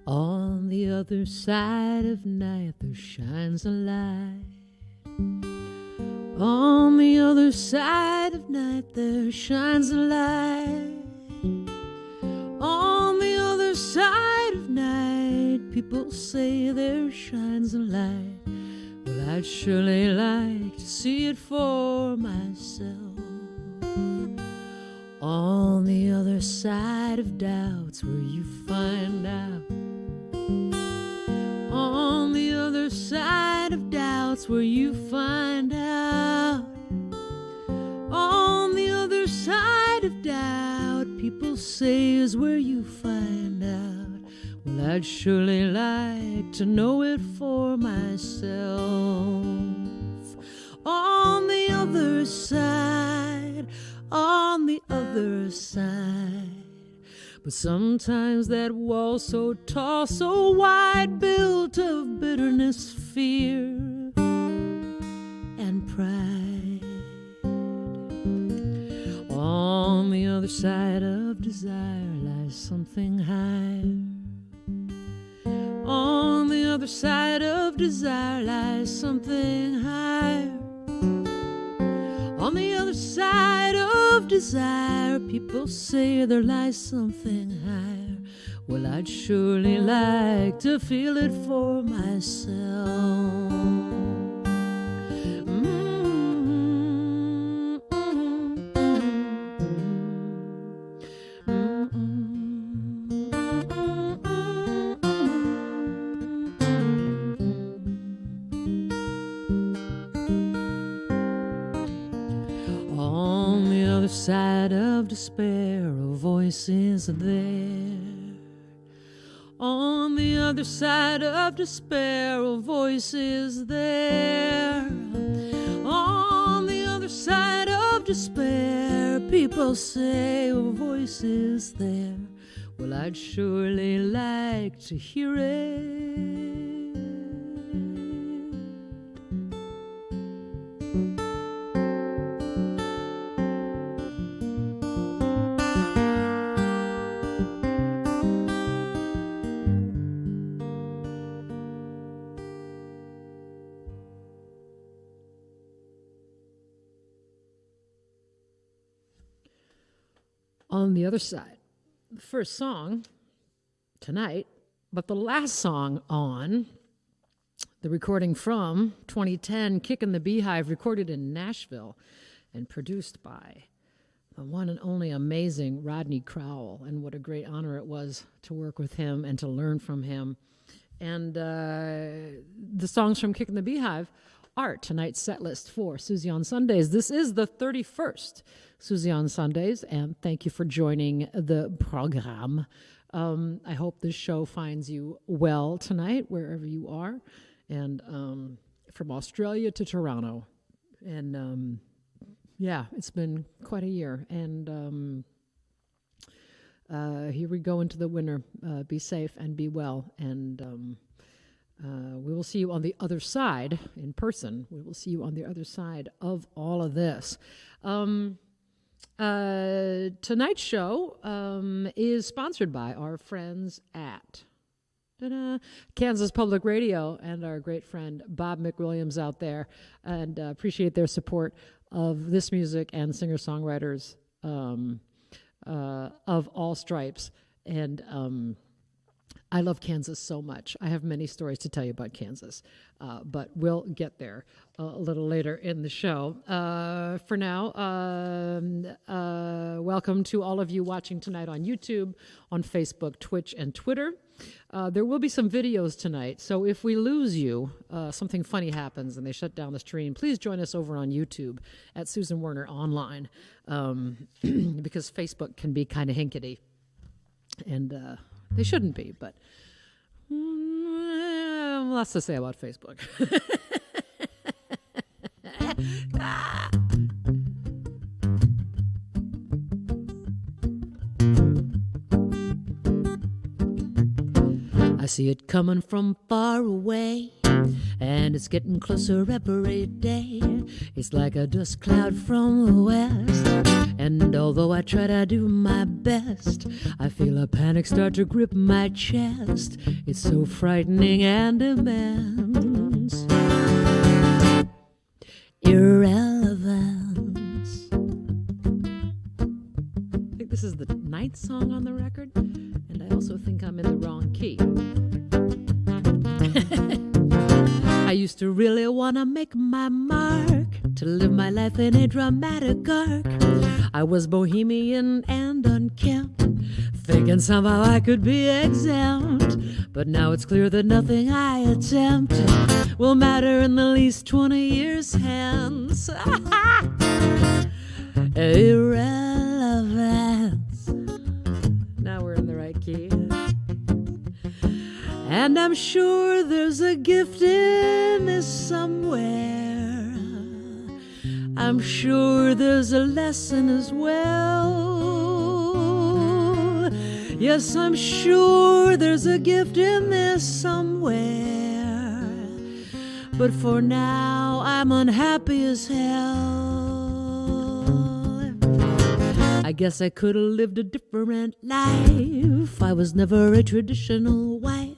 On the other side of night there shines a light. On the other side of night there shines a light. On the other side of night people say there shines a light. Well, I'd surely like to see it for myself. On the other side of doubts where you find out. On the other side of doubts where you find out. On the other side of doubt, people say is where you find out. Well, I'd surely like to know it for myself. On the other side, on the other side. But sometimes that wall so tall, so wide, built of bitterness, fear, and pride. On the other side of desire lies something higher. On the other side of desire lies something higher. On the other side of desire, people say there lies something higher. Well, I'd surely like to feel it for myself. On the other side of despair, a voice is there. On the other side of despair, a voice is there. On the other side of despair, people say a voice is there. Well, I'd surely like to hear it. On the other side, the first song tonight, but the last song on the recording from 2010, Kickin' the Beehive, recorded in Nashville and produced by the one and only amazing Rodney Crowell. And what a great honor it was to work with him and to learn from him. And the songs from Kickin' the Beehive are tonight's set list for Susie on Sundays. This is the 31st Susie on Sundays, and thank you for joining the program. I hope this show finds you well tonight, wherever you are, and from Australia to Toronto. And yeah, it's been quite a year, and here we go into the winter. Be safe and be well, and we will see you on the other side in person. We will see you on the other side of all of this. Tonight's show is sponsored by our friends at Kansas Public Radio and our great friend Bob McWilliams out there, and appreciate their support of this music and singer-songwriters of all stripes. And I love Kansas so much. I have many stories to tell you about Kansas, but we'll get there a little later in the show. For now, welcome to all of you watching tonight on YouTube, on Facebook, Twitch, and Twitter. There will be some videos tonight, so if we lose you, something funny happens and they shut down the stream, please join us over on YouTube at Susan Werner Online, because Facebook can be kind of hinkety. And they shouldn't be, but lots to say about Facebook. I see it coming from far away, and it's getting closer every day. It's like a dust cloud from the west, and although I try to do my best, best. I feel a panic start to grip my chest. It's so frightening and immense. Irrelevance. I think this is the 9th song on the record, and I also think I'm in the wrong key. I used to really want to make my mark, to live my life in a dramatic arc. I was bohemian and unkempt, thinking somehow I could be exempt. But now it's clear that nothing I attempt will matter in the least 20 years hence. Irrelevance. Now we're in the right key. And I'm sure there's a gift in this somewhere. I'm sure there's a lesson as well. Yes, I'm sure there's a gift in this somewhere. But for now, I'm unhappy as hell. I guess I could have lived a different life. I was never a traditional wife.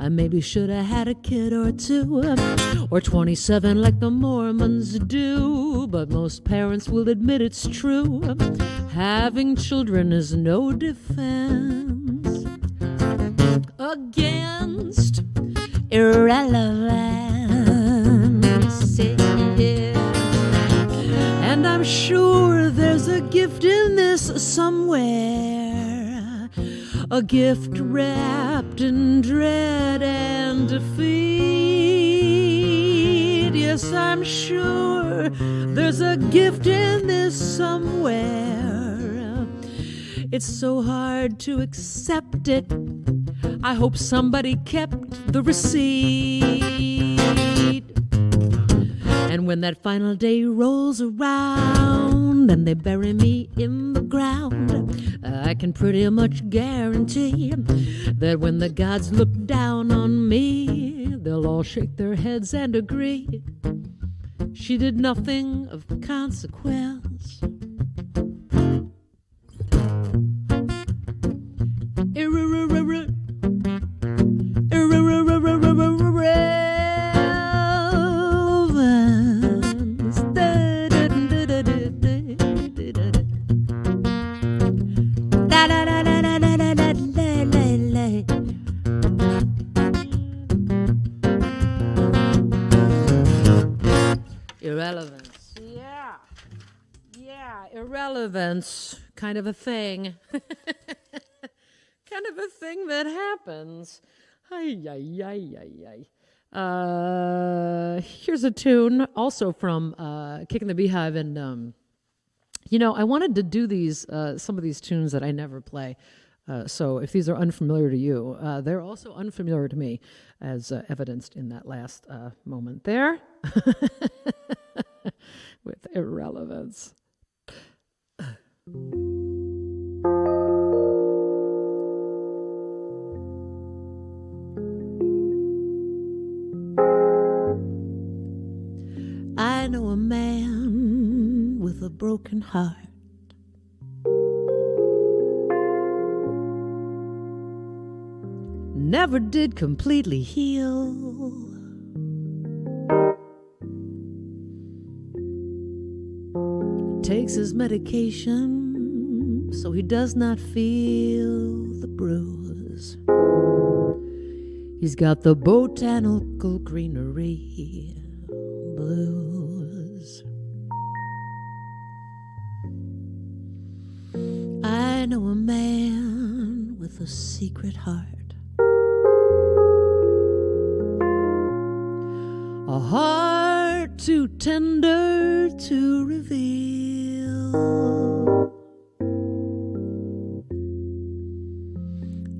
I maybe should have had a kid or two, or 27 like the Mormons do. But most parents will admit it's true. Having children is no defense against irrelevance. Yeah. And I'm sure there's a gift in this somewhere, a gift wrapped in dread and defeat. Yes, I'm sure there's a gift in this somewhere. It's so hard to accept it. I hope somebody kept the receipt. And when that final day rolls around and they bury me in the ground, I can pretty much guarantee that when the gods look down on me, they'll all shake their heads and agree she did nothing of consequence. Irrelevance. Yeah, irrelevance, kind of a thing. Kind of a thing that happens. Here's a tune also from Kicking the Beehive, and I wanted to do these some of these tunes that I never play. So if these are unfamiliar to you, they're also unfamiliar to me, as evidenced in that last moment there with irrelevance. I know a man with a broken heart. Never did completely heal. Takes his medication so he does not feel the bruise. He's got the botanical greenery blues. I know a man with a secret heart. A heart too tender to reveal.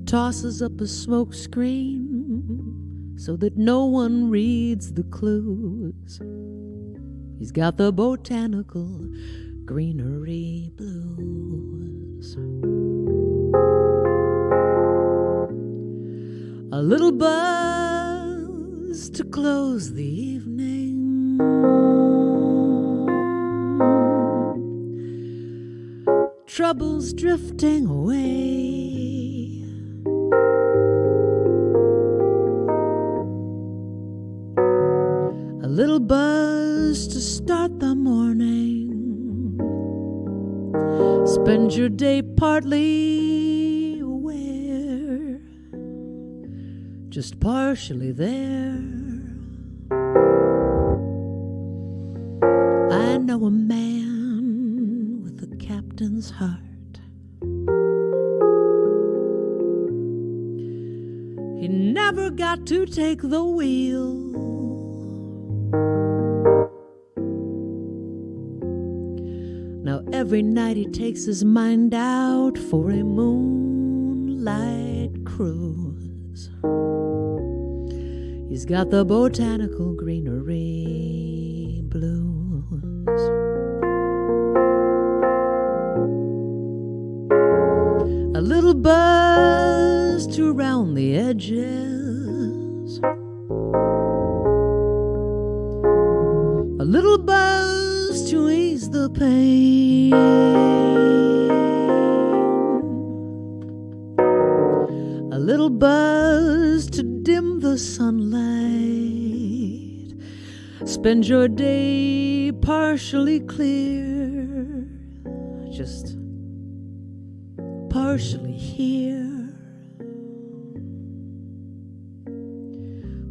Tosses up a smoke screen so that no one reads the clues. He's got the botanical greenery blues. A little buzz to close the evening. troubles drifting away. A little buzz to start the morning. Spend your day partly aware, just partially there. I know a man with a captain's heart. He never got to take the wheel. Now every night he takes his mind out for a moonlight cruise. He's got the botanical greenery blues. A little buzz to round the edges. A little buzz to ease the pain. A little buzz to dim the sunlight. Spend your day partially clear, just partially here.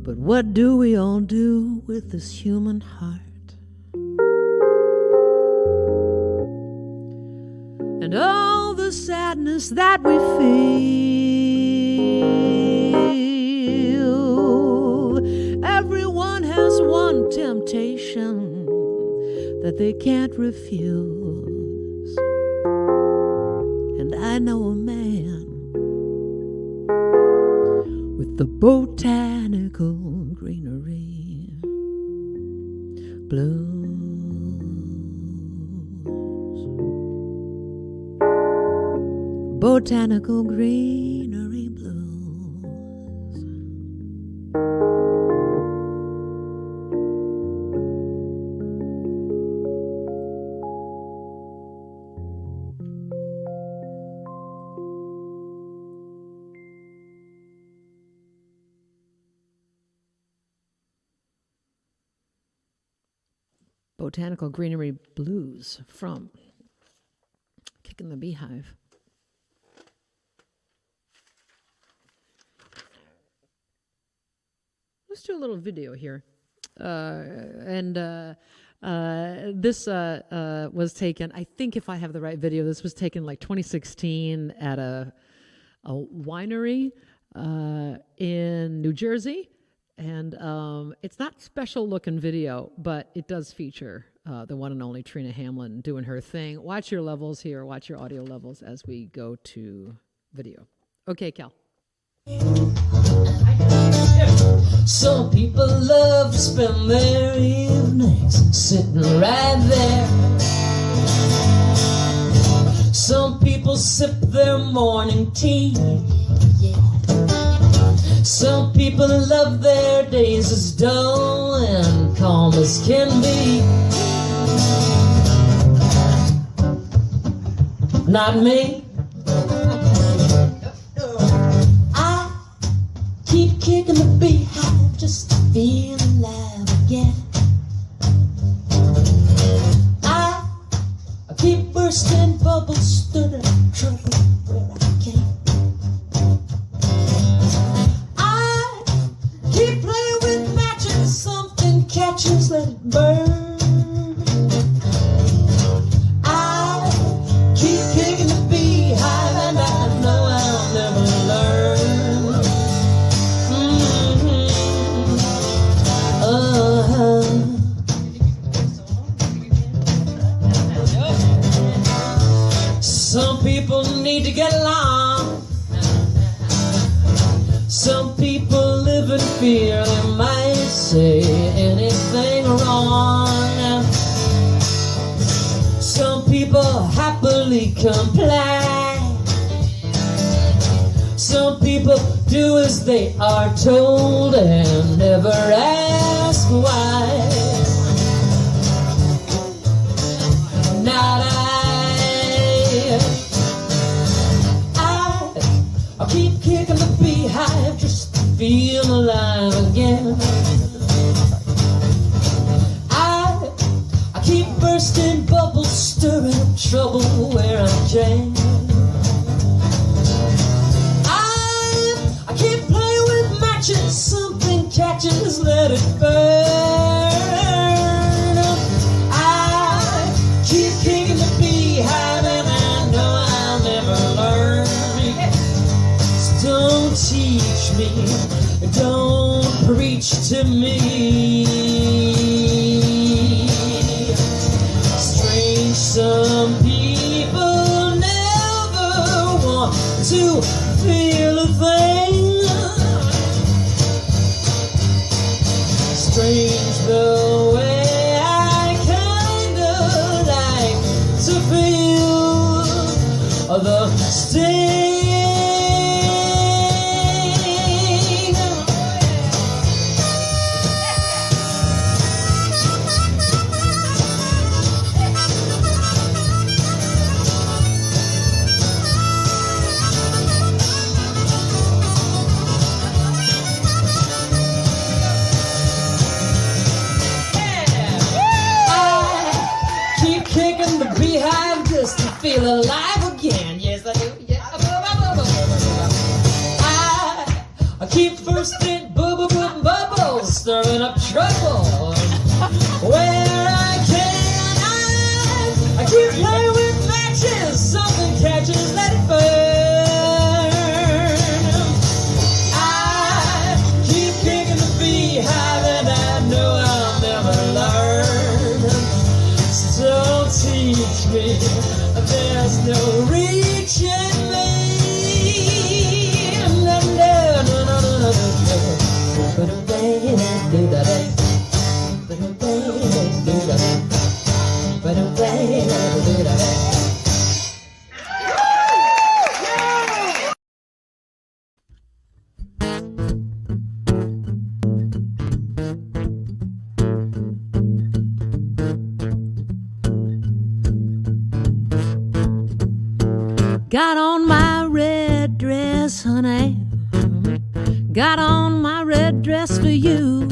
But what do we all do with this human heart? And all the sadness that we feel. Everyone has one temptation that they can't refuse. And I know a man with the botanical greenery blues. Botanical greenery blues. Botanical greenery blues from Kicking the Beehive. Let's do a little video here. This was taken, I think if I have the right video, this was taken like 2016 at a winery in New Jersey. And it's not special looking video, but it does feature the one and only Trina Hamlin doing her thing. Watch your levels here, watch your audio levels as we go to video. Okay, Cal. Some people love to spend their evenings sitting right there. Some people sip their morning tea. Some people love their days as dull and calm as can be. Not me. Keep kicking the beehive just to feel alive again. I keep bursting bubbles, stirring trouble where I can. I keep playing with matches, something catches, let it burn. I keep kicking the beehive and I know I'll never learn. Some people need to get along. Some people live in fear they might say anything wrong. Some people happily comply. Some people do as they are told and never ask why. Not I. keep kicking the beehive just to feel alive again. I keep bursting bubbles, stirring up trouble where I can. I keep playing with matches, something catches, let it burn. I keep kicking the beehive and I know I'll never learn. So don't teach me, don't preach to me. Strange, some people never want to feel a thing. Strange the way I kinda like to feel the sting. Kicking the beehive just to feel alive again. Yes, I do. Yeah. I keep bursting bubbles, stirring up trouble where I can. I keep playing with matches, something catches, let it burn. I keep kicking the beehive and I know I'll never learn. Don't teach me, there's no reaching me. No, no, no, no, no, no, no. But a day, do that day. But a day, do that day. But a day, do that day. Got on my red dress, honey. Got on my red dress for you.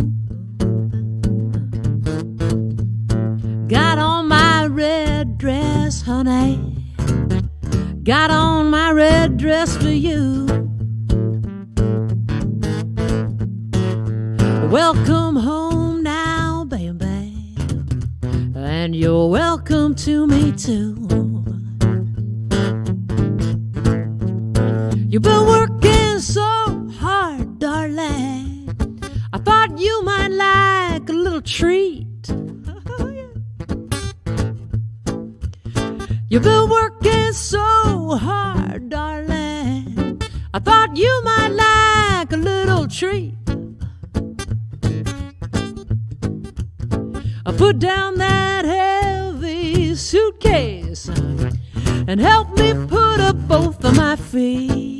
Got on my red dress, honey. Got on my red dress for you. Welcome home now, baby. And you're welcome to me too. You've been working so hard, darling. I thought you might like a little treat. You've been working so hard, darling. I thought you might like a little treat. I put down that heavy suitcase and help me put up both of my feet.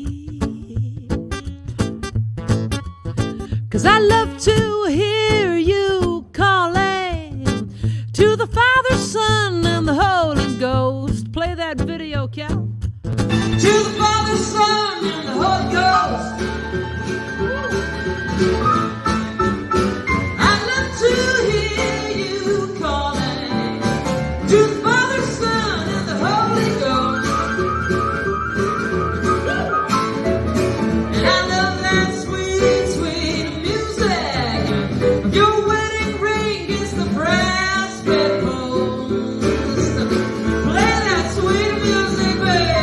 'Cause I love to hear you calling to the Father, Son, and the Holy Ghost. Play that video, Cal. To the Father, Son, and the Holy Ghost. I love to hear you calling to the Father, Son, and the Holy Ghost. And I love that sweet, sweet music. Your wedding ring is the brass bedpost. Play that sweet music, babe.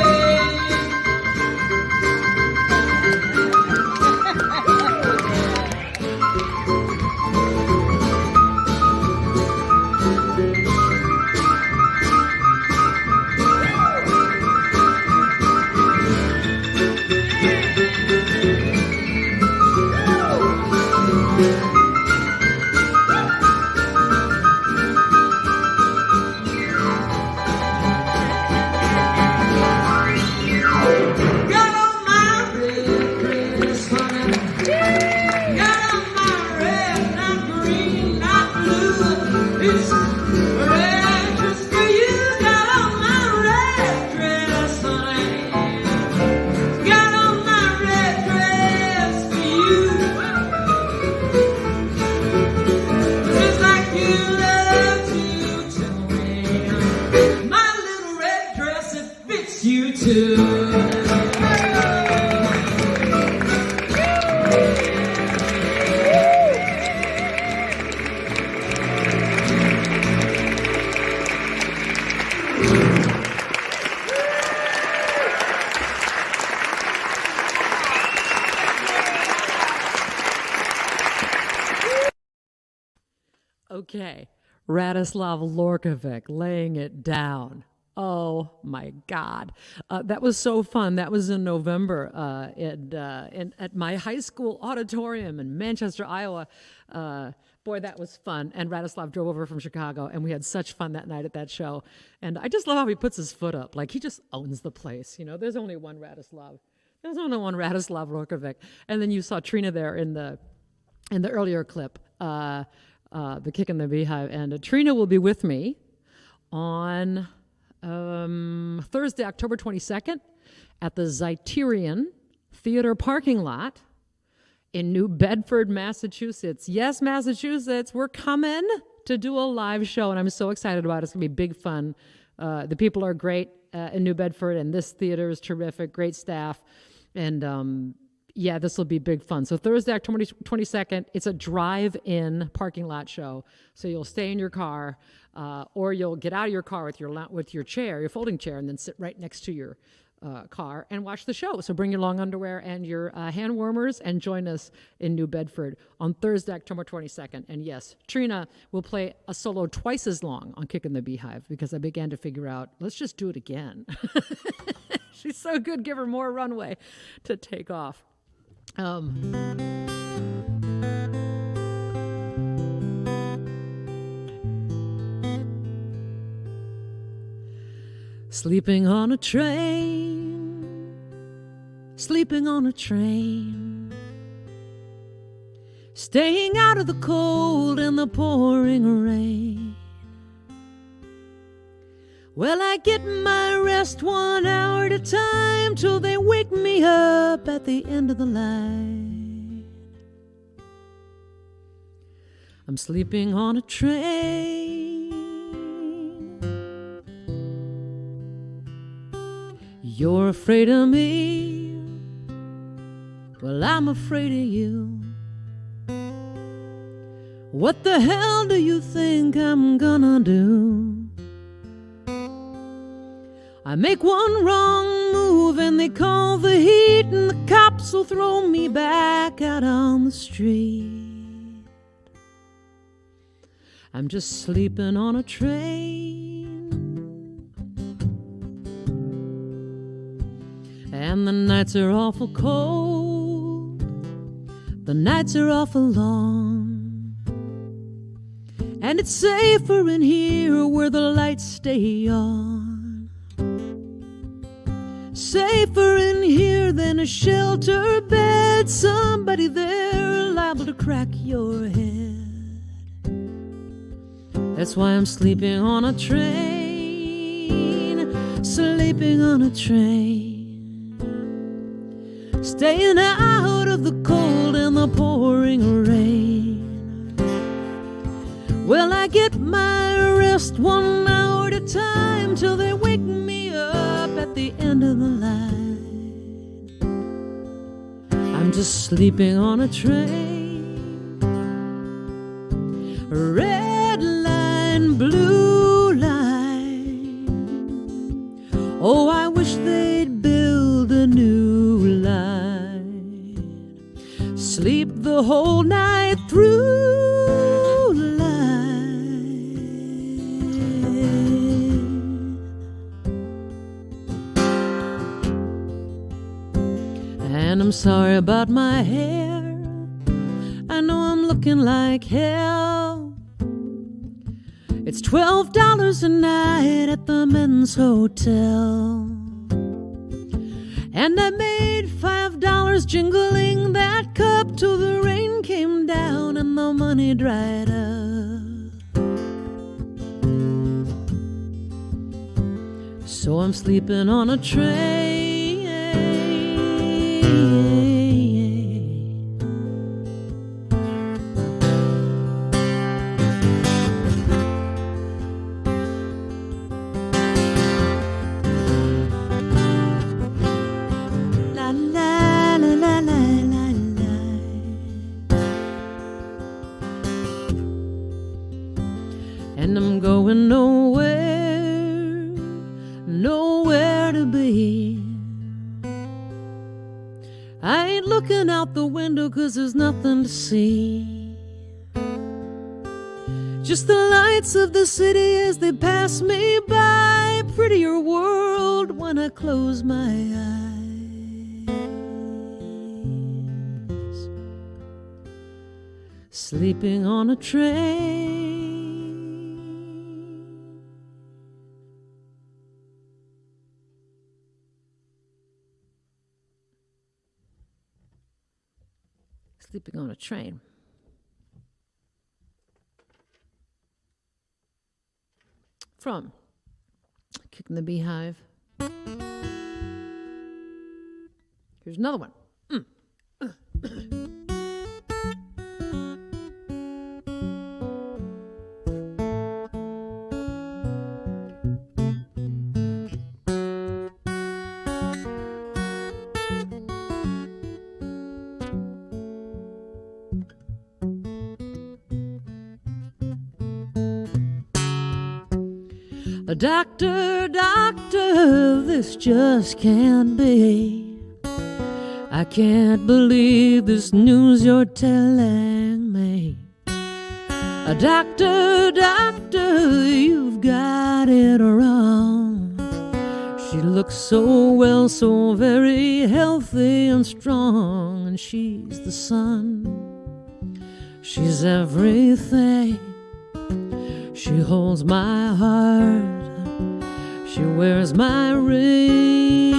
Got on my red dress, honey. Got on my red, not green, not blue. It's red just for you. Got on my red dress, honey. Got on my red Okay. Radislav Lorkovic laying it down. Oh my God. That was so fun. That was in November at my high school auditorium in Manchester, Iowa. Boy, that was fun. And Radislav drove over from Chicago, and we had such fun that night at that show. And I just love how he puts his foot up. Like, he just owns the place. You know, there's only one Radislav. There's only one Radislav Lorkovic. And then you saw Trina there in the earlier clip, the Kick in the Beehive. And Trina will be with me on Thursday, October 22nd at the Zeiterion Theater parking lot in New Bedford, Massachusetts. Yes, Massachusetts, we're coming to do a live show, and I'm so excited about it. It's going to be big fun. The people are great in New Bedford, and this theater is terrific, great staff. And yeah, this will be big fun. So Thursday, October 22nd, it's a drive-in parking lot show. So you'll stay in your car, or you'll get out of your car with your chair, your folding chair, and then sit right next to your car and watch the show. So bring your long underwear and your hand warmers and join us in New Bedford on Thursday, October 22nd. And yes, Trina will play a solo twice as long on Kick in the Beehive because I began to figure out, let's just do it again. She's so good, give her more runway to take off. Sleeping on a train, staying out of the cold and the pouring rain. Well, I get my rest 1 hour at a time till they wake me up at the end of the line. I'm sleeping on a train. You're afraid of me. Well, I'm afraid of you. What the hell do you think I'm gonna do? I make one wrong move and they call the heat, and the cops will throw me back out on the street. I'm just sleeping on a train, and the nights are awful cold, the nights are awful long, and it's safer in here where the lights stay on. Safer in here than a shelter bed. Somebody there liable to crack your head. That's why I'm sleeping on a train. Sleeping on a train. Staying out of the cold and the pouring rain. Well, I get my rest 1 hour at a time till they wake me up at the end of the line. I'm just sleeping on a train. Red line, blue line. Oh, I wish they'd build a new line. Sleep the whole night through. And I'm sorry about my hair. I know I'm looking like hell. It's $12 a night at the men's hotel. And I made $5 jingling that cup till the rain came down and the money dried up. So I'm sleeping on a train. La la la la la la la. And I'm going nowhere to be. I ain't looking out the window 'cause there's nothing to see. Just the lights of the city as they pass me by. Prettier world when I close my eyes. Sleeping on a train. Sleeping on a train. From Kicking the Beehive. Here's another one. Doctor, doctor, this just can't be. I can't believe this news you're telling me. Doctor, doctor, you've got it wrong. She looks so well, so very healthy and strong. And she's the sun, she's everything. She holds my heart, she wears my ring.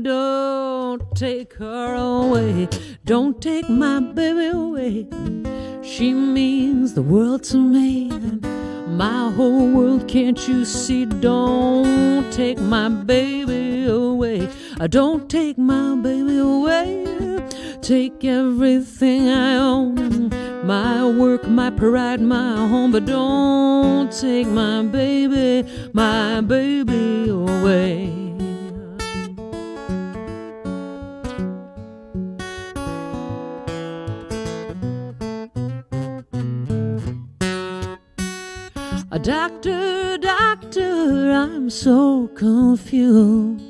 Don't take her away, don't take my baby away. She means the world to me, my whole world, can't you see? Don't take my baby away, don't take my baby away. Take everything I own, my work, my pride, my home, but don't take my baby away. A doctor, doctor, I'm so confused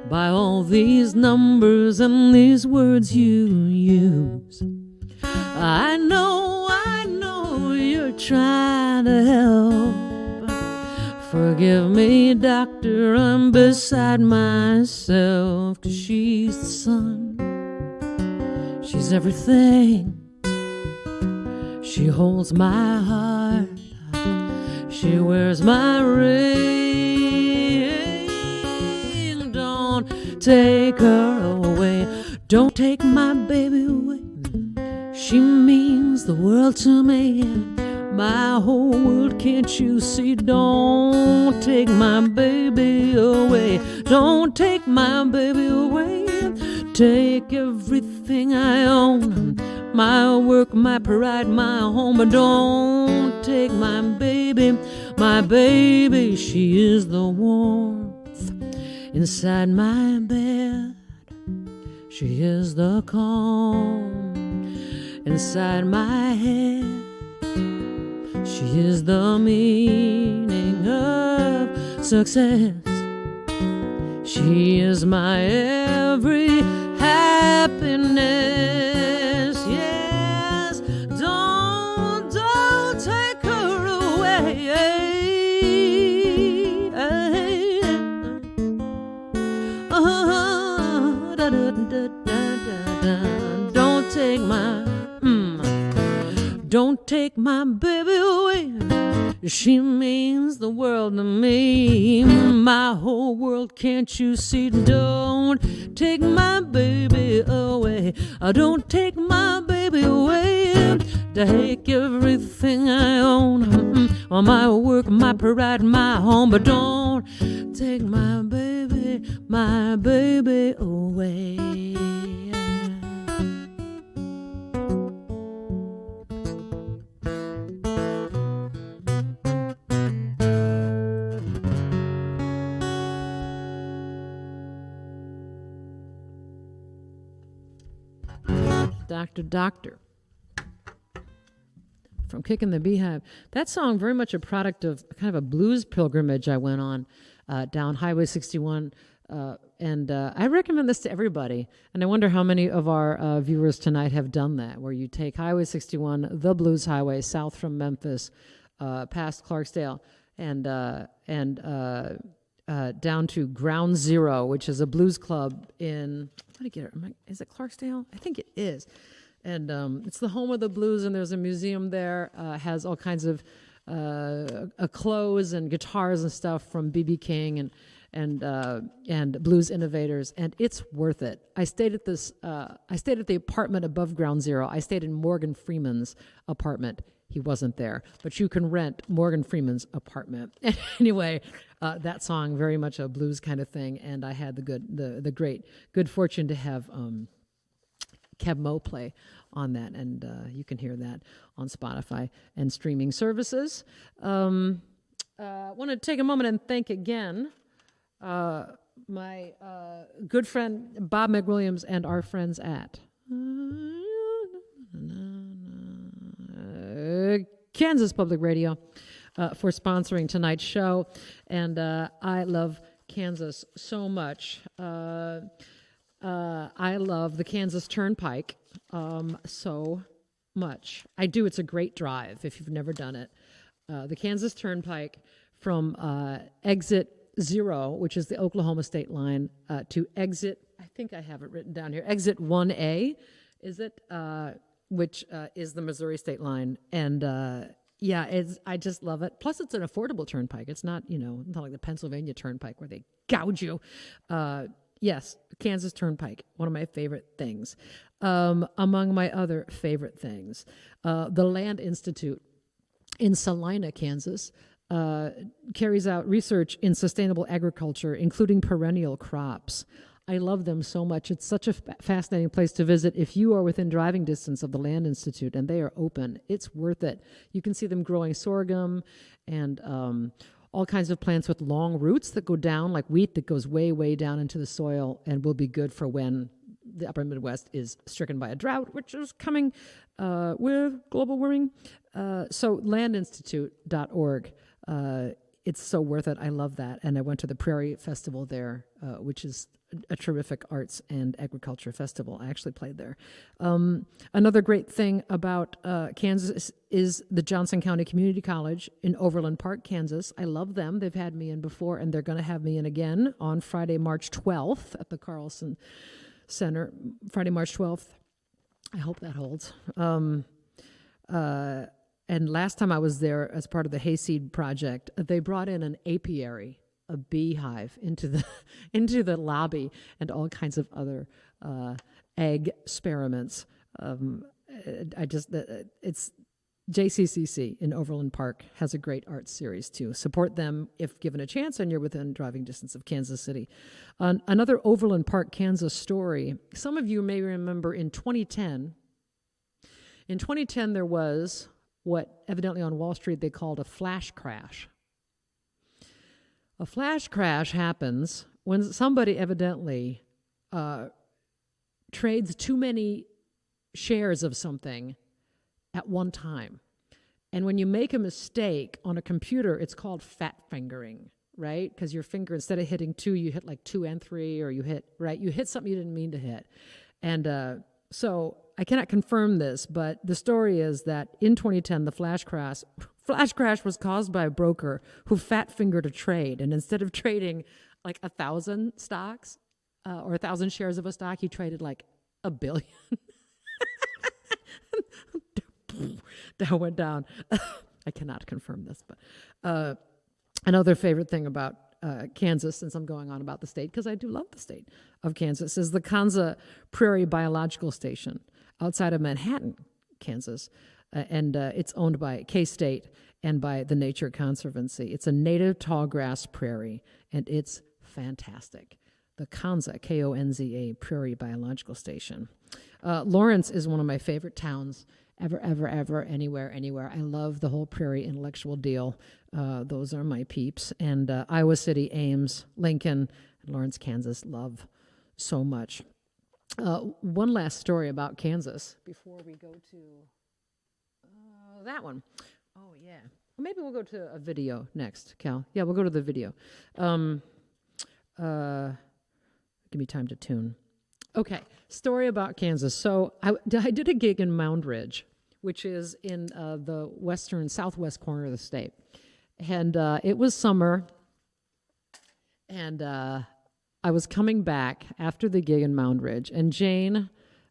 by all these numbers and these words you use. I know you're trying to help. Forgive me, doctor, I'm beside myself. 'Cause she's the sun, she's everything. She holds my heart, she wears my ring. Don't take her away, don't take my baby away. She means the world to me, my whole world, can't you see? Don't take my baby away, don't take my baby away. Take everything I own, my work, my pride, my home, but don't take my baby, she is the warmth inside my bed. She is the calm inside my head. She is the meaning of success. She is my every happiness. Yes, don't take her away. Don't take my baby away. She means the world to me, my whole world, can't you see? Don't take my baby away, don't take my baby away. Take everything I own, my work, my pride, my home, but don't take my baby away. Doctor, doctor, from Kicking the Beehive. That song, very much a product of kind of a blues pilgrimage I went on down Highway 61 And I recommend this to everybody. And I wonder how many of our viewers tonight have done that, where you take Highway 61, the Blues Highway, south from Memphis, past Clarksdale, and down to Ground Zero, which is a blues club in, is it Clarksdale? I think it is. And it's the home of the blues, and there's a museum there, has all kinds of clothes and guitars and stuff from B.B. King and blues innovators, and it's worth it. I stayed at the apartment above Ground Zero. I stayed in Morgan Freeman's apartment. He wasn't there, but you can rent Morgan Freeman's apartment. Anyway, that song, very much a blues kind of thing, and I had the great good fortune to have Keb Mo play on that, and you can hear that on Spotify and streaming services. I want to take a moment and thank again my good friend Bob McWilliams and our friends at Kansas Public Radio for sponsoring tonight's show, and I love Kansas so much. I love the Kansas Turnpike so much. I do. It's a great drive if you've never done it. The Kansas Turnpike from exit 0, which is the Oklahoma state line, to exit, I think I have it written down here, exit 1A, is it? Which is the Missouri state line. And I just love it. Plus, it's an affordable turnpike. It's not, not like the Pennsylvania Turnpike where they gouge you. Yes, Kansas Turnpike, one of my favorite things. Among my other favorite things, the Land Institute in Salina, Kansas, carries out research in sustainable agriculture, including perennial crops. I love them so much. It's such a fascinating place to visit. If you are within driving distance of the Land Institute and they are open, it's worth it. You can see them growing sorghum and all kinds of plants with long roots that go down, like wheat that goes way, way down into the soil and will be good for when the upper Midwest is stricken by a drought, which is coming with global warming. So landinstitute.org. It's so worth it. I love that. And I went to the Prairie Festival there, which is a terrific arts and agriculture festival. I actually played there. Another great thing about Kansas is the Johnson County Community College in Overland Park, Kansas. I love them. They've had me in before, and they're going to have me in again on Friday, March 12th at the Carlson Center. Friday, March 12th. I hope that holds. And last time I was there as part of the Hayseed project, they brought in an apiary, a beehive, into the lobby, and all kinds of other egg experiments. It's JCCC in Overland Park has a great arts series too. Support them if given a chance and you're within driving distance of Kansas City. Another Overland Park, Kansas story. Some of you may remember in 2010. In 2010, there was what evidently on Wall Street they called a flash crash. A flash crash happens when somebody evidently trades too many shares of something at one time. And when you make a mistake on a computer, it's called fat fingering, right? Because your finger, instead of hitting 2, you hit like 2 and 3, or you hit something you didn't mean to hit. And so I cannot confirm this, but the story is that in 2010, the flash crash was caused by a broker who fat-fingered a trade. And instead of trading like 1,000 stocks or 1,000 shares of a stock, he traded like 1 billion. That went down. I cannot confirm this, but another favorite thing about Kansas, since I'm going on about the state, because I do love the state of Kansas, is the Kanza Prairie Biological Station outside of Manhattan, Kansas. And it's owned by K-State and by the Nature Conservancy. It's a native tallgrass prairie, and it's fantastic. The Kanza, K-O-N-Z-A, Prairie Biological Station. Lawrence is one of my favorite towns ever, anywhere. I love the whole prairie intellectual deal. Those are my peeps. And Iowa City, Ames, Lincoln, and Lawrence, Kansas, love so much. One last story about Kansas before we go to that one. Oh, yeah. Well, maybe we'll go to a video next, Cal. Yeah, we'll go to the video. Give me time to tune. Okay, story about Kansas. So I did a gig in Mound Ridge, which is in the southwest corner of the state. And it was summer, and I was coming back after the gig in Mound Ridge, and Jane,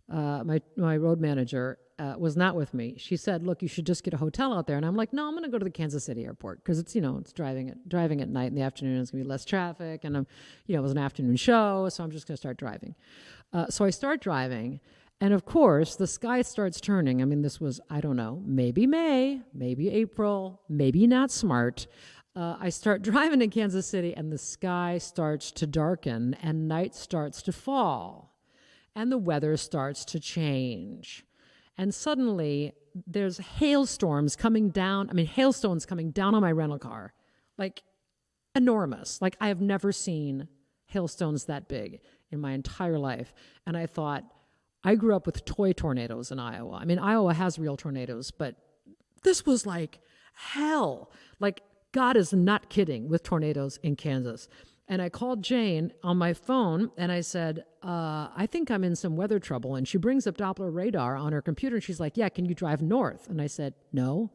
my road manager, was not with me. She said, "Look, you should just get a hotel out there." And I'm like, "No, I'm going to go to the Kansas City airport because it's it's driving at night in the afternoon. It's going to be less traffic, and it was an afternoon show, so I'm just going to start driving." So I start driving, and of course the sky starts turning. I mean, this was, I don't know, maybe May, maybe April, maybe not smart. I start driving in Kansas City, and the sky starts to darken, and night starts to fall, and the weather starts to change. And suddenly, there's hailstones coming down on my rental car, like enormous. Like I have never seen hailstones that big in my entire life. And I thought, I grew up with toy tornadoes in Iowa. I mean, Iowa has real tornadoes, but this was like hell. Like God is not kidding with tornadoes in Kansas. And I called Jane on my phone, and I said, I think I'm in some weather trouble. And she brings up Doppler radar on her computer, and she's like, "Yeah, can you drive north?" And I said, "No,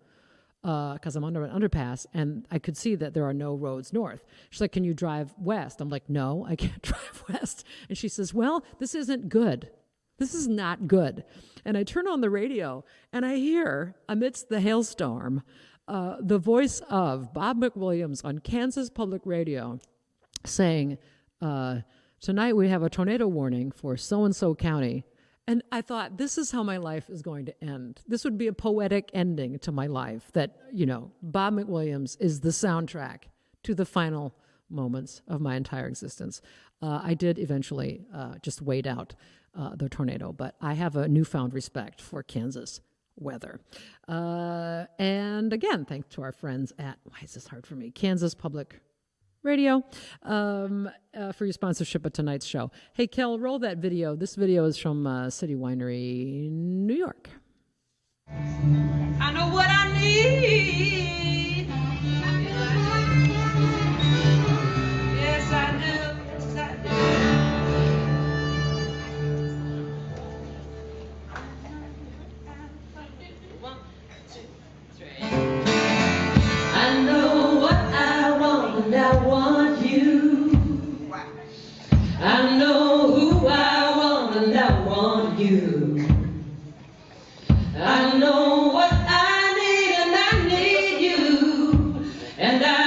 because I'm under an underpass, and I could see that there are no roads north." She's like, "Can you drive west?" I'm like, "No, I can't drive west." And she says, "Well, this isn't good. This is not good." And I turn on the radio, and I hear, amidst the hailstorm, the voice of Bob McWilliams on Kansas Public Radio, saying, "Tonight we have a tornado warning for so-and-so county." And I thought, this is how my life is going to end. This would be a poetic ending to my life, that, Bob McWilliams is the soundtrack to the final moments of my entire existence. I did eventually just wait out the tornado, but I have a newfound respect for Kansas weather. And again, thanks to our friends at, why is this hard for me, Kansas Public Radio, for your sponsorship of tonight's show. Hey, Kel, roll that video. This video is from City Winery, New York. I know what I need. Yes, I do. Yes, I do. One, two, three. I know what I want, and I want you. I know who I want, and I want you. I know what I need, and I need you. And I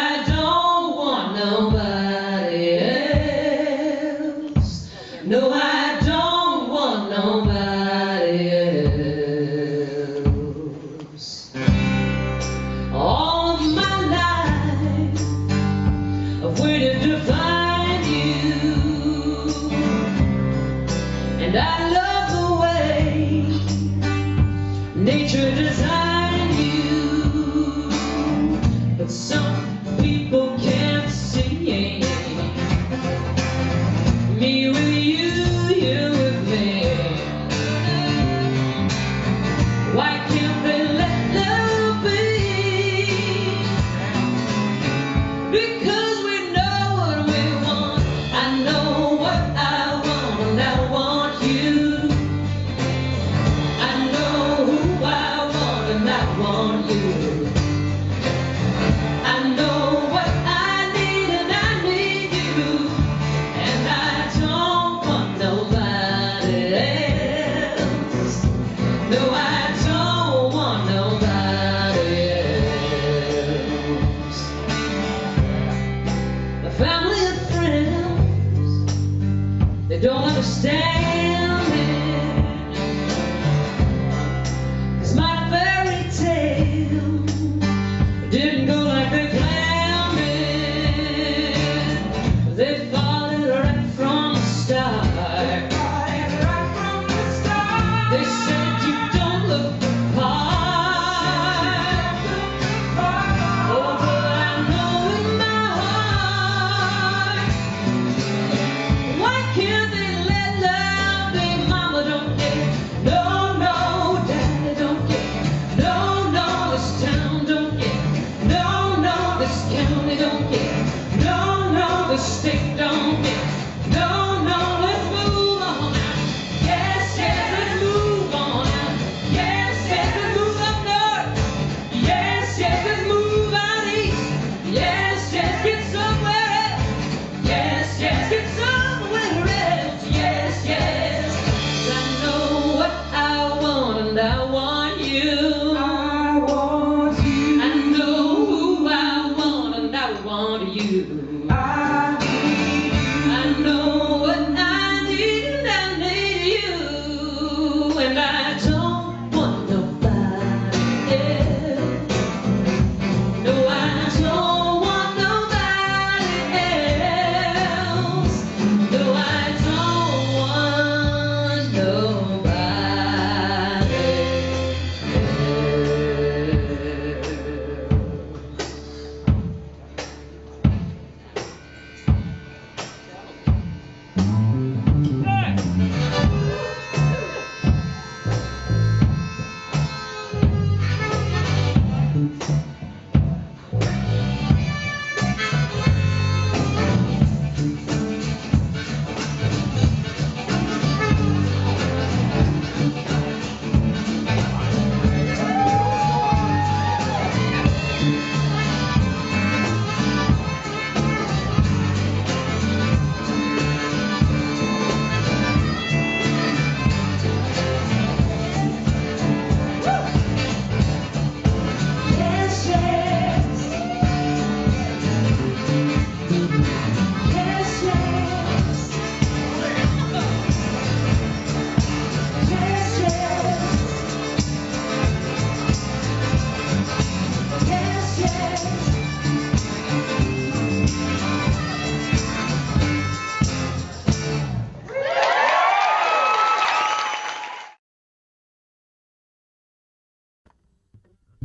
I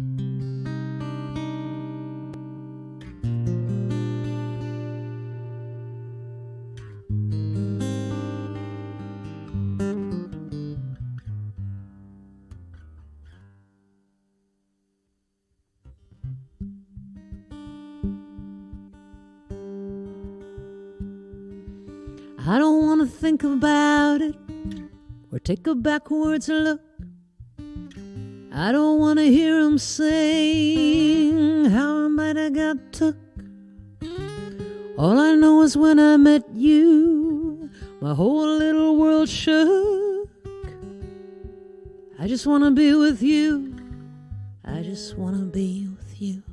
don't want to think about it or take a backwards look. I don't want to hear him saying how I might have got took. All I know is when I met you, my whole little world shook. I just want to be with you. I just want to be with you.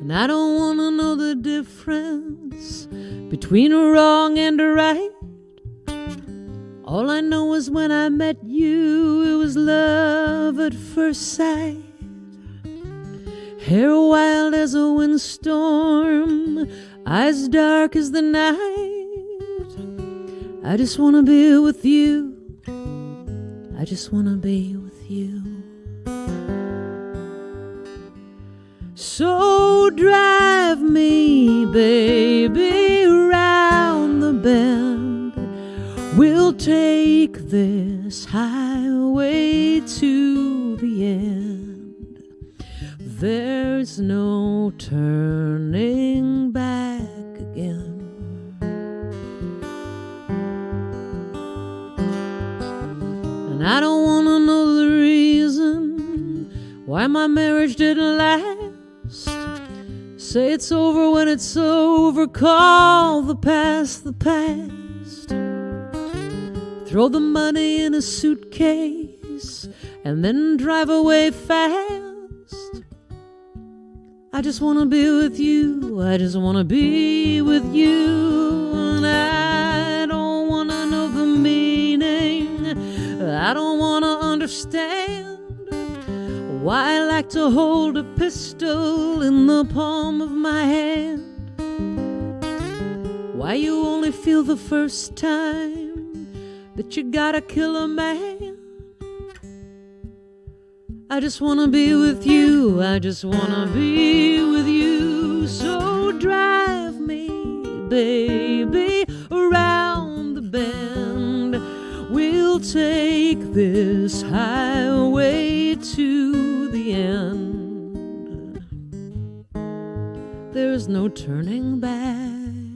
And I don't want to know the difference between a wrong and a right. All I know is when I met you, it was love at first sight. Hair wild as a windstorm, eyes dark as the night. I just want to be with you. I just want to be with you. So drive me, baby, round the bend. We'll take this highway to the end. There's no turning back again. And I don't want to know the reason why my marriage didn't last. Say it's over when it's over. Call the past the past. Throw the money in a suitcase and then drive away fast. I just want to be with you. I just want to be with you. And I don't want to know the meaning. I don't want to understand why I like to hold a pistol in the palm of my hand. Why you only feel the first time that you gotta kill a man. I just wanna be with you. I just wanna be with you. So drive me, baby, around the bend. We'll take this highway to the end. There's no turning back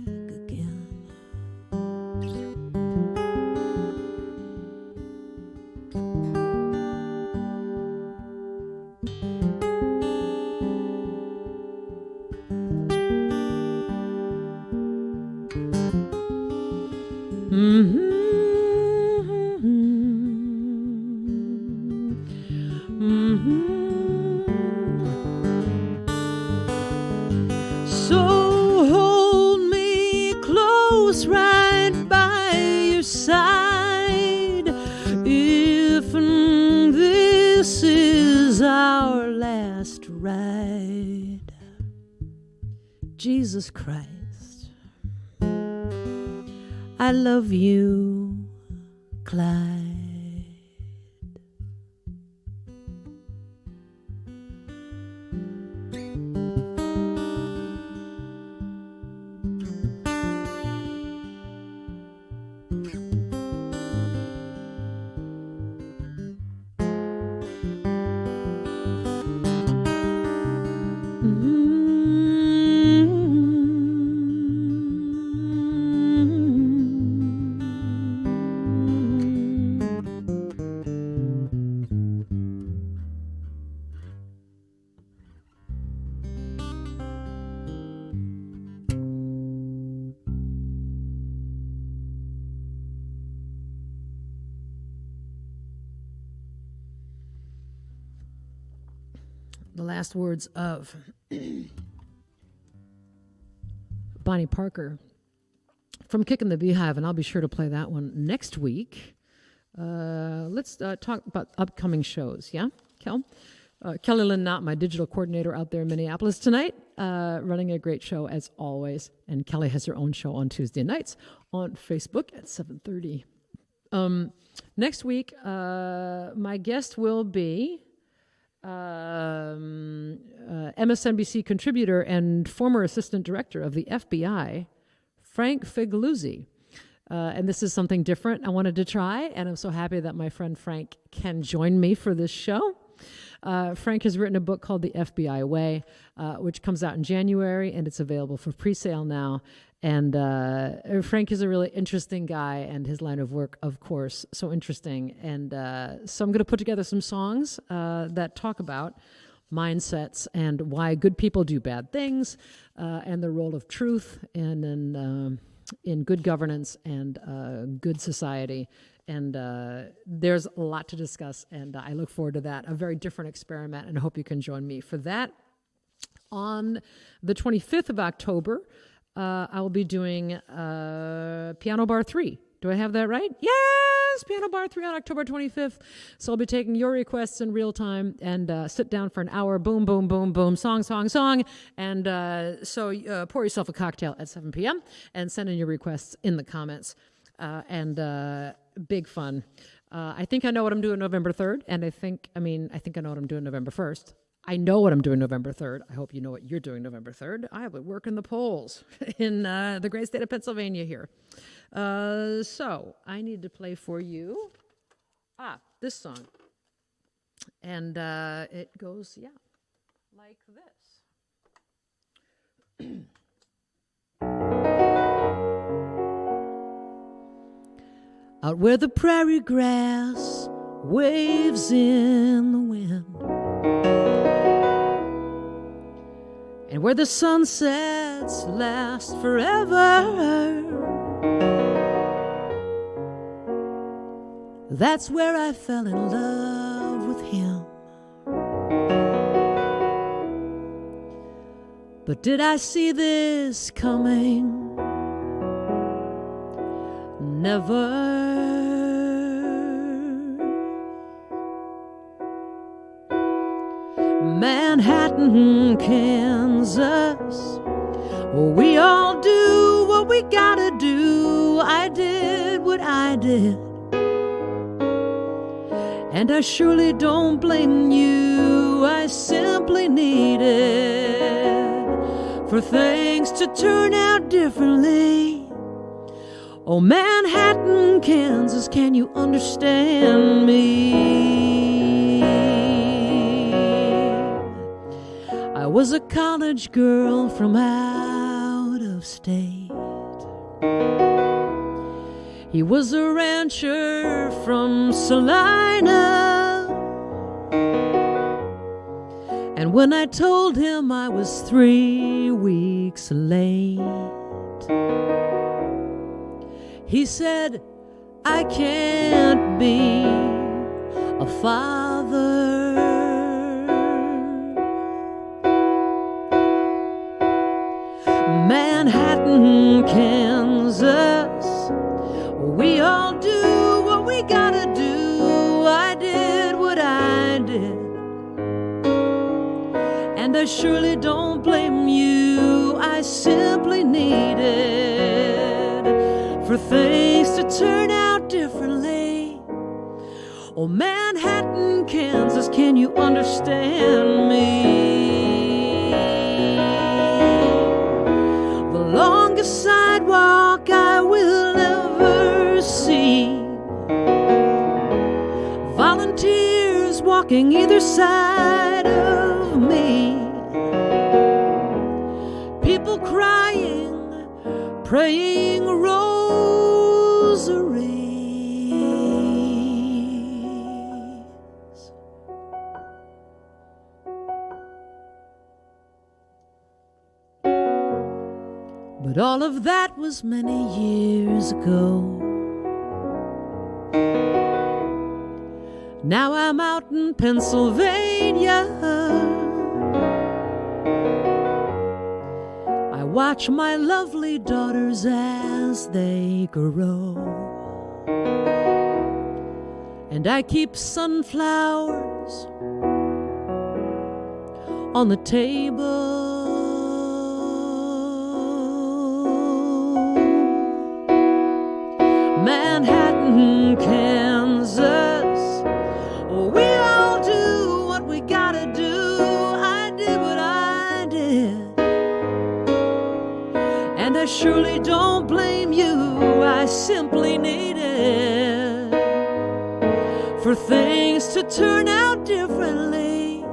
again. So hold me close right by your side. If this is our last ride, Jesus Christ, I love you, Clyde. The last words of Bonnie Parker from Kickin' the Beehive, and I'll be sure to play that one next week. Let's talk about upcoming shows, yeah, Kel? Kelly Lynn Knott, my digital coordinator out there in Minneapolis tonight, running a great show as always. And Kelly has her own show on Tuesday nights on Facebook at 7:30 Next week, my guest will be MSNBC contributor and former assistant director of the FBI, Frank Figliuzzi. And this is something different I wanted to try, and I'm so happy that my friend Frank can join me for this show. Frank has written a book called The FBI Way, which comes out in January, and it's available for pre-sale now. And Frank is a really interesting guy, and his line of work, of course, so interesting. And so I'm going to put together some songs that talk about mindsets and why good people do bad things, and the role of truth in good governance and good society. And there's a lot to discuss, and I look forward to that. A very different experiment, and I hope you can join me for that. On the 25th of October, I will be doing Piano Bar 3. Do I have that right? Yes! Piano Bar 3 on October 25th. So I'll be taking your requests in real time and sit down for an hour. Boom, boom, boom, boom. Song, song, song. And so pour yourself a cocktail at 7 p.m. and send in your requests in the comments. Big fun. I think I know what I'm doing November 3rd. And I think I know what I'm doing November 1st. I know what I'm doing November 3rd. I hope you know what you're doing November 3rd. I will work in the polls in the great state of Pennsylvania here. So I need to play for you this song. And it goes, like this. Out where the prairie grass waves in the wind, and where the sunsets last forever, that's where I fell in love with him. But did I see this coming? Never. Manhattan, Kansas, we all do what we gotta do. I did what I did, and I surely don't blame you. I simply needed for things to turn out differently. Oh, Manhattan, Kansas, can you understand me? I was a college girl from out of state. He was a rancher from Salina. And when I told him I was 3 weeks late, he said, I can't be a father. Manhattan, Kansas, we all do what we gotta do. I did what I did, and I surely don't blame you. I simply needed for things to turn out differently. Oh, Manhattan, Kansas, can you understand me? The longest sidewalk I will ever see, volunteers walking either side of me, people crying, praying rosaries. But all of that was many years ago. Now I'm out in Pennsylvania. I watch my lovely daughters as they grow, and I keep sunflowers on the table. Manhattan, Kansas. We all do what we gotta do. I did what I did, and I surely don't blame you. I simply needed for things to turn out differently.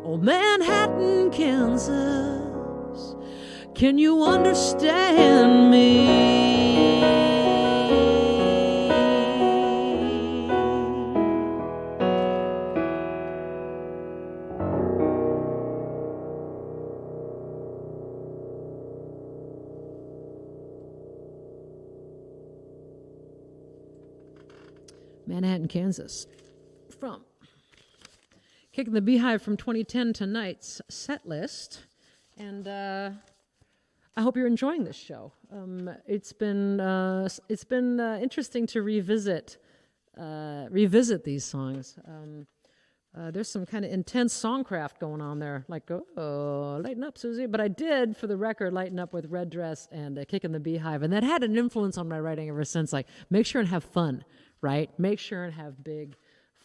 Oh, Manhattan, Kansas, can you understand me? Manhattan, Kansas, from Kicking the Beehive from 2010 tonight's set list. And I hope you're enjoying this show. It's been interesting to revisit these songs. There's some kind of intense songcraft going on there, like, oh, lighten up, Susie. But I did, for the record, lighten up with Red Dress and Kicking the Beehive. And that had an influence on my writing ever since. Like, make sure and have fun, right? Make sure and have big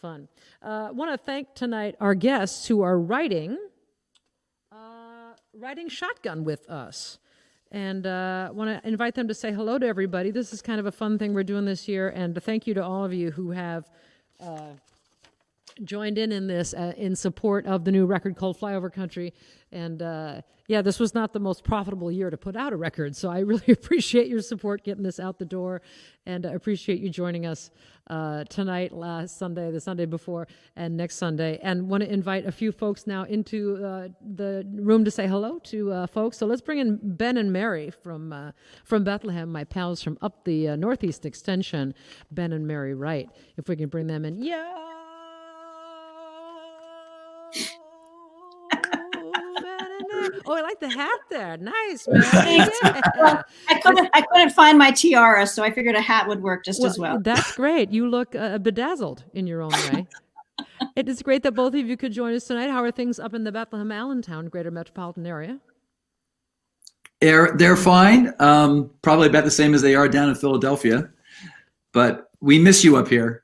fun. I want to thank tonight our guests who are riding shotgun with us. And I want to invite them to say hello to everybody. This is kind of a fun thing we're doing this year. And thank you to all of you who have joined in this in support of the new record called Flyover Country. And yeah, this was not the most profitable year to put out a record, so I really appreciate your support getting this out the door, and appreciate you joining us tonight, last Sunday, the Sunday before, and next Sunday. And want to invite a few folks now into the room to say hello to folks. So let's bring in Ben and Mary from Bethlehem, my pals from up the Northeast Extension, Ben and Mary Wright. If we can bring them in. Yeah. Oh, I like the hat there. Nice, man. Yeah. I couldn't find my tiara, so I figured a hat would work just as well. That's great. You look bedazzled in your own way. It is great that both of you could join us tonight. How are things up in the Bethlehem, Allentown, greater metropolitan area? They're fine. Probably about the same as they are down in Philadelphia. But we miss you up here.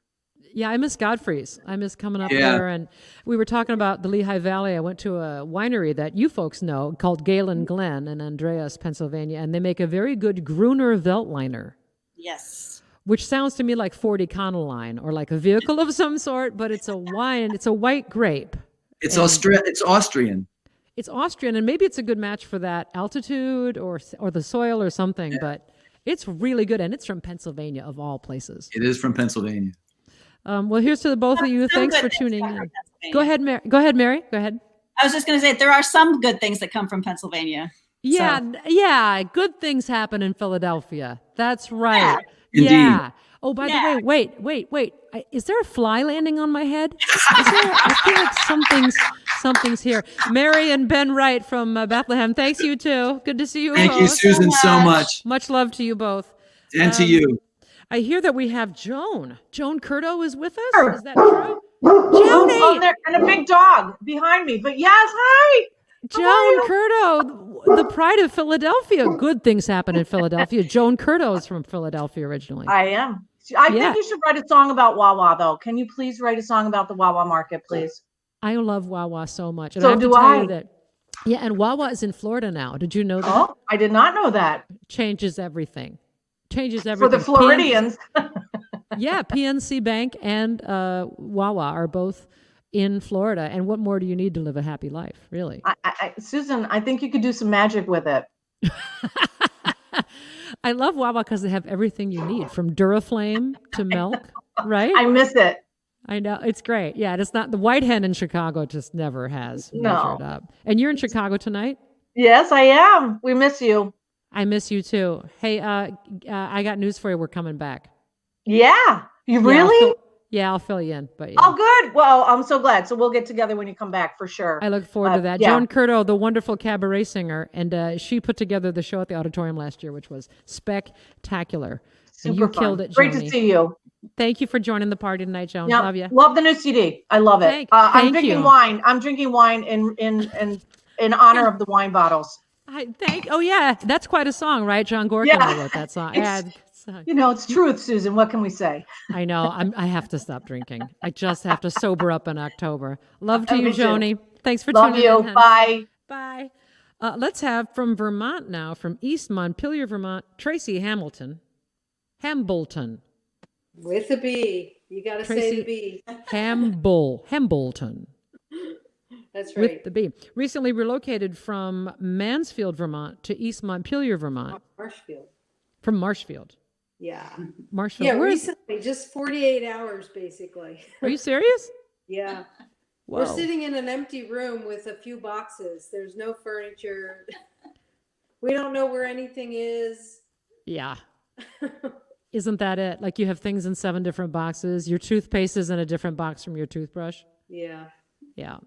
Yeah, I miss Godfrey's. I miss coming up there. And we were talking about the Lehigh Valley. I went to a winery that you folks know called Galen Glen in Andreas, Pennsylvania, and they make a very good Gruner Veltliner. Yes. Which sounds to me like 40 Econoline or like a vehicle of some sort, but it's a wine. It's a white grape. It's Austrian. It's Austrian, and maybe it's a good match for that altitude or the soil or something, but it's really good, and it's from Pennsylvania, of all places. It is from Pennsylvania. Well, here's to the both of you. Thanks for tuning in. Go ahead, Mary. Go ahead, I was just going to say, there are some good things that come from Pennsylvania. Yeah, so. Yeah. Good things happen in Philadelphia. That's right. Indeed. Yeah. Oh, by the way, wait. Is there a fly landing on my head? I feel like something's here. Mary and Ben Wright from Bethlehem. Thanks, you too. Good to see you. Thank you, Susan, so much. Much love to you both. And to you. I hear that we have Joan. Joan Curto is with us. Is that true? Joanie! And a big dog behind me. But yes, hi. Joan Curto, the pride of Philadelphia. Good things happen in Philadelphia. Joan Curto is from Philadelphia originally. I am. I think you should write a song about Wawa, though. Can you please write a song about the Wawa market, please? I love Wawa so much. And so I have do to tell I. you that. Yeah, and Wawa is in Florida now. Did you know that? Oh, I did not know that. Changes everything. For the Floridians. Yeah, PNC Bank and Wawa are both in Florida. And what more do you need to live a happy life, really? Susan, I think you could do some magic with it. I love Wawa because they have everything you need, from Duraflame to milk, right? I miss it. I know. It's great. Yeah, it's not the White Hen in Chicago just never has measured up. And you're in Chicago tonight? Yes, I am. We miss you. I miss you too. Hey, I got news for you. We're coming back. Yeah. You really? I'll fill you in. But Oh, good. Well, I'm so glad. So we'll get together when you come back for sure. I look forward to that. Joan Curto, the wonderful cabaret singer, and she put together the show at the auditorium last year, which was spectacular. Super and you fun. killed it, Great Joni. to see you. Thank you for joining the party tonight, Joan. Yeah, Love you. Love the new CD. I love it. I'm drinking wine. I'm drinking wine in honor of the wine bottles. Oh yeah, that's quite a song, right? John Gorka wrote that song. So, It's truth, Susan. What can we say? I know. I have to stop drinking. I just have to sober up in October. Love to Me you, too. Joni. Thanks for Love tuning you. in. Honey. Bye. Bye. Let's have from Vermont now, from East Montpelier, Vermont, Tracy Hambleton. With a B. You got to say the B. Hambleton. That's right. With the B. Recently relocated from Mansfield, Vermont to East Montpelier, Vermont. Marshfield. From Marshfield. Yeah. Marshfield. Yeah, recently, just 48 hours, basically. Are you serious? Yeah. Whoa. We're sitting in an empty room with a few boxes. There's no furniture. We don't know where anything is. Yeah. Isn't that it? Like you have things in 7 different boxes. Your toothpaste is in a different box from your toothbrush. Yeah. Yeah.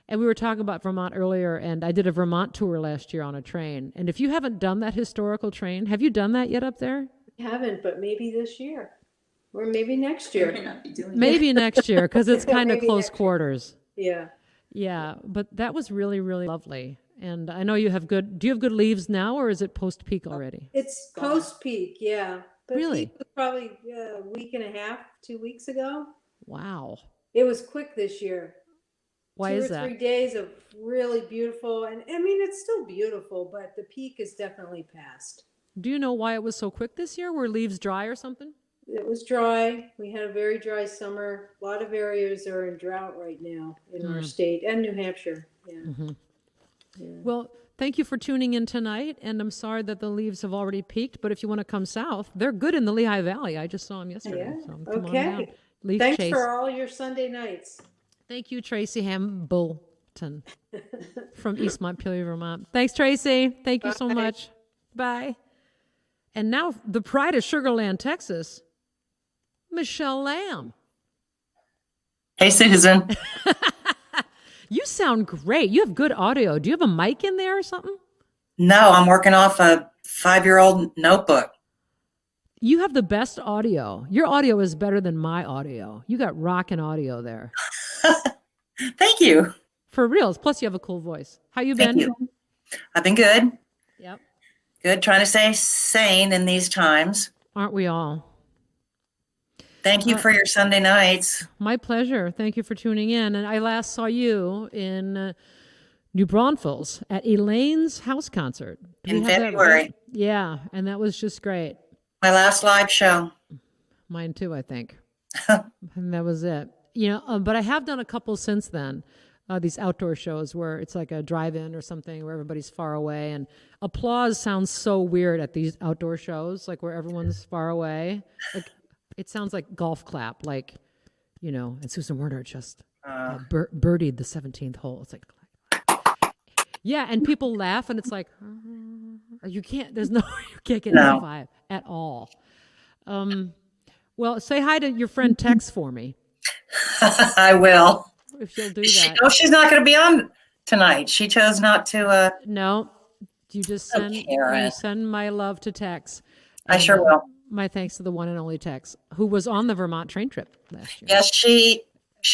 And we were talking about Vermont earlier, and I did a Vermont tour last year on a train. And if you haven't done that historical train, have you done that yet up there? I haven't, but maybe this year. Or maybe next year. Maybe next year, because it's kind of Maybe close next year. quarters. Yeah. Yeah, but that was really, really lovely. And I know you have do you have good leaves now, or is it post-peak already? It's post-peak, yeah. But Really? peak was probably a week and a half, 2 weeks ago. Wow. It was quick this year. Why is that? 2 or 3 days of really beautiful. And I mean, it's still beautiful, but the peak is definitely past. Do you know why it was so quick this year? Were leaves dry or something? It was dry. We had a very dry summer. A lot of areas are in drought right now in our state and New Hampshire. Yeah. Yeah. Well, thank you for tuning in tonight, and I'm sorry that the leaves have already peaked, but if you want to come south, they're good in the Lehigh Valley. I just saw them yesterday. Yeah. So come on Okay. down. Leaf Thanks chase. for all your Sunday nights. Thank you, Tracy Hambleton from East Montpelier, Vermont. Thanks, Tracy. Thank you so Bye. much. Bye. And now the pride of Sugar Land, Texas, Michelle Lamb. Hey, Susan. You sound great. You have good audio. Do you have a mic in there or something? No, I'm working off a 5-year-old notebook. You have the best audio. Your audio is better than my audio. You got rockin' audio there. Thank you. For reals. Plus, you have a cool voice. How you Thank been? you. I've been good. Yep. Good. Trying to stay sane in these times. Aren't we all? Thank you for your Sunday nights. My pleasure. Thank you for tuning in. And I last saw you in New Braunfels at Elaine's house concert. Do In we have that February. right? Yeah, and that was just great. My last live show. Mine too, I think. And that was it. But I have done a couple since then. These outdoor shows where it's like a drive-in or something where everybody's far away, and applause sounds so weird at these outdoor shows, like where everyone's far away. Like it sounds like golf clap, like and Susan Werner just birdied the 17th hole. It's like, yeah, and people laugh, and it's like, you can't. There's you can't get no vibe at all. Well, say hi to your friend Tex for me. I will. If you'll do that. She's not going to be on tonight. She chose not to. No, you just send my love to Tex. I sure will. My thanks to the one and only Tex, who was on the Vermont train trip last year. Yes, she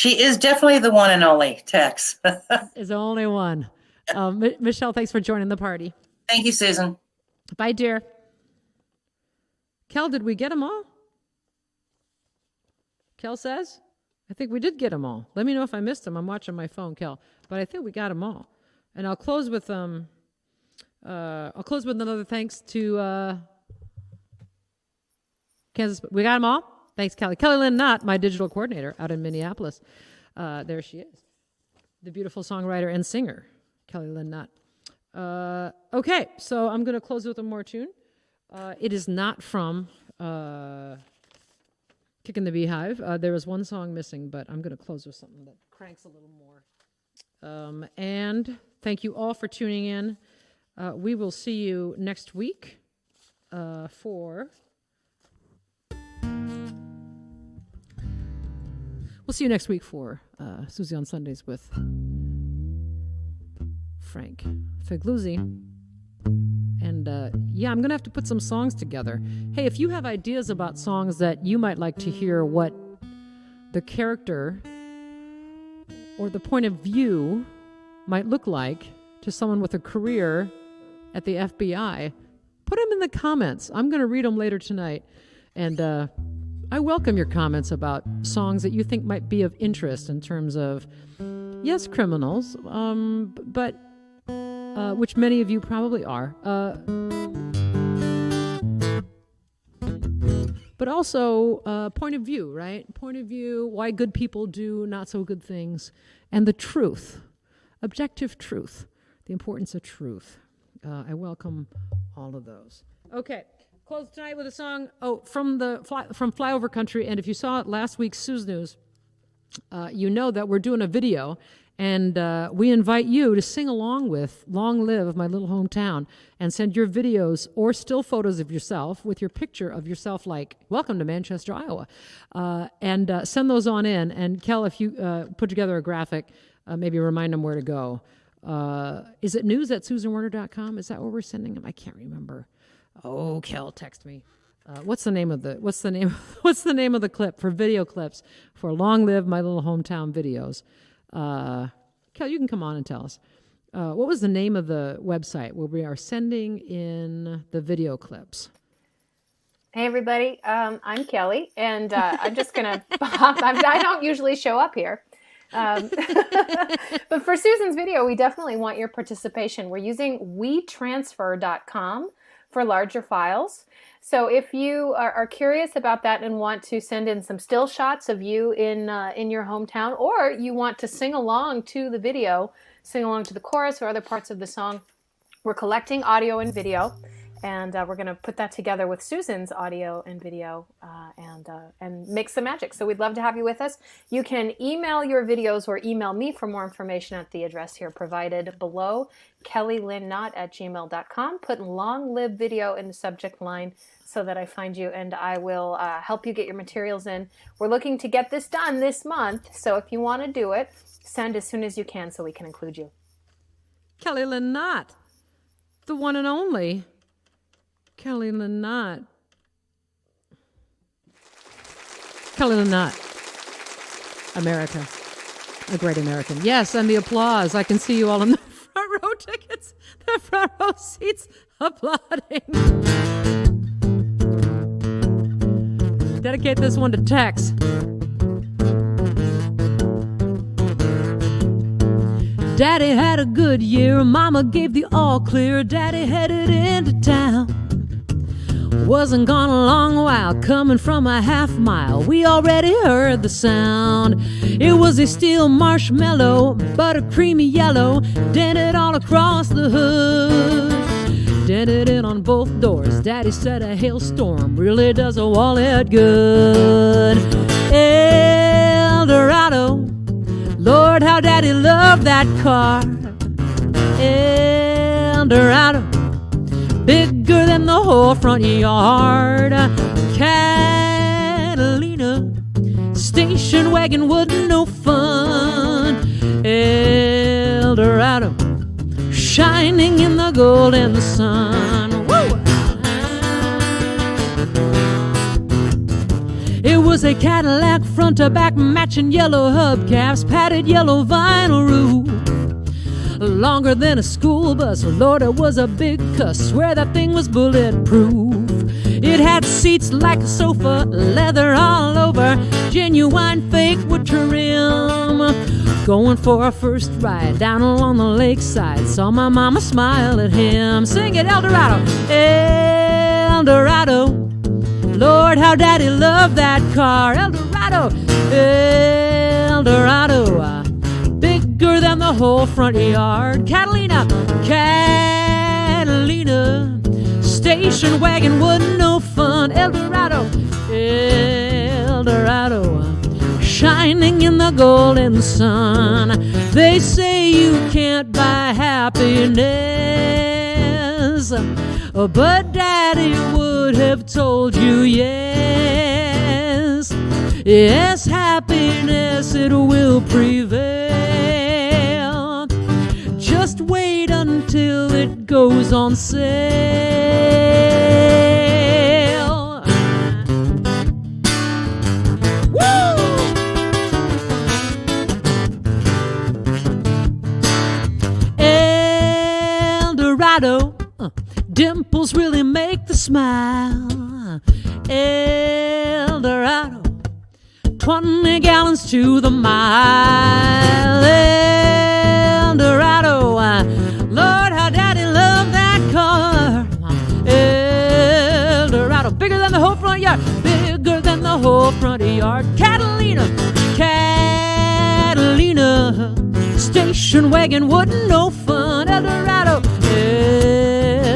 is definitely the one and only Tex. Is the only one. Michelle, thanks for joining the party. Thank you, Susan. Bye, dear. Kel, did we get them all? Kel says, I think we did get them all. Let me know if I missed them. I'm watching my phone, Kel, but I think we got them all. And I'll close with another thanks to Kansas. We got them all. Thanks, Kelly. Kelly Lynn Knott, my digital coordinator out in Minneapolis. There she is, the beautiful songwriter and singer, Kelly Lynn Knott. Okay, so I'm going to close with one more tune. It is not from Kicking the Beehive. There was one song missing, but I'm going to close with something that cranks a little more. And thank you all for tuning in. We will see you next week for... We'll see you next week for Susie on Sundays with Frank Figluzzi. And I'm going to have to put some songs together. Hey, if you have ideas about songs that you might like to hear what the character or the point of view might look like to someone with a career at the FBI, put them in the comments. I'm going to read them later tonight. And I welcome your comments about songs that you think might be of interest in terms of, yes, criminals, but which many of you probably are. But also point of view, right? Point of view, why good people do not so good things, and the truth, objective truth, the importance of truth. I welcome all of those. Okay, close tonight with a song from Flyover Country, and if you saw it last week's Sue's News, you know that we're doing a video, and we invite you to sing along with Long Live My Little Hometown and send your videos or still photos of yourself with your picture of yourself like, welcome to Manchester, Iowa. And send those on in. And Kel, if you put together a graphic, maybe remind them where to go. Is it news@susanwerner.com? Is that where we're sending them? I can't remember. Oh, Kel, text me. What's the name of the clip for video clips for Long Live My Little Hometown videos? Kel, you can come on and tell us. What was the name of the website where we are sending in the video clips? Hey, everybody. I'm Kelly, and I'm just going to pop. I don't usually show up here. But for Susan's video, we definitely want your participation. We're using WeTransfer.com for larger files. So if you are curious about that and want to send in some still shots of you in your hometown, or you want to sing along to the video, sing along to the chorus or other parts of the song, we're collecting audio and video, and we're going to put that together with Susan's audio and video and make some magic. So we'd love to have you with us. You can email your videos or email me for more information at the address here provided below, kellylynnott@gmail.com. Put Long Live Video in the subject line so that I find you, and I will help you get your materials in. We're looking to get this done this month, so if you want to do it, send as soon as you can so we can include you. Kelly Lynnott, the one and only Kelly Lynnott. Kelly Lynnott, America, a great American. Yes, and the applause. I can see you all in the front row tickets, the front row seats applauding. Dedicate this one to Tex. Daddy had a good year, Mama gave the all clear. Daddy headed into town. Wasn't gone a long while, coming from a half mile. We already heard the sound. It was a steel marshmallow, butter creamy yellow, dented all across the hood. Dented in on both doors. Daddy said a hailstorm really does a wallet good. Eldorado, Lord, how Daddy loved that car. Eldorado, bigger than the whole front yard. Catalina, station wagon wasn't no fun. Eldorado, shining in the golden sun. Woo! It was a Cadillac front to back, matching yellow hubcaps, padded yellow vinyl roof. Longer than a school bus, Lord, it was a big cuss. Swear that thing was bulletproof. It had seats like a sofa, leather all over, genuine fake wood trim. Going for our first ride down along the lakeside, saw my mama smile at him. Sing it, Eldorado, Eldorado, Lord, how Daddy loved that car. Eldorado, Eldorado, bigger than the whole front yard. Catalina, Catalina, station wagon wasn't no fun. Eldorado, Eldorado, shining in the golden sun. They say you can't buy happiness, but Daddy would have told you yes. Yes, happiness, it will prevail. Just wait until it goes on sale. Woo! Eldorado, dimples really make the smile. Eldorado, 20 gallons to the mile. Eldorado, Lord, how Daddy loved that car. Eldorado, bigger than the whole front yard, bigger than the whole front yard. Catalina, station wagon wasn't no fun. Eldorado,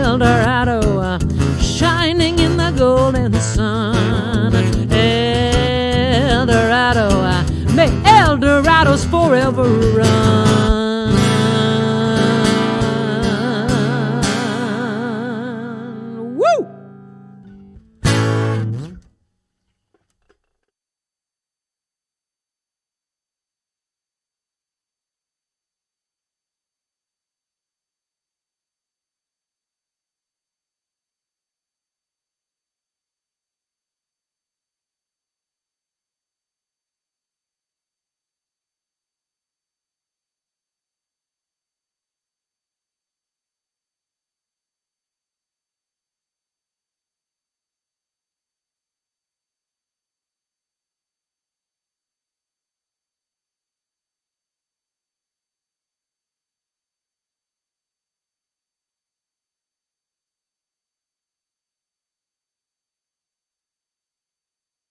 Eldorado, shining in the golden sun. Eldorado, may Eldorado's forever run.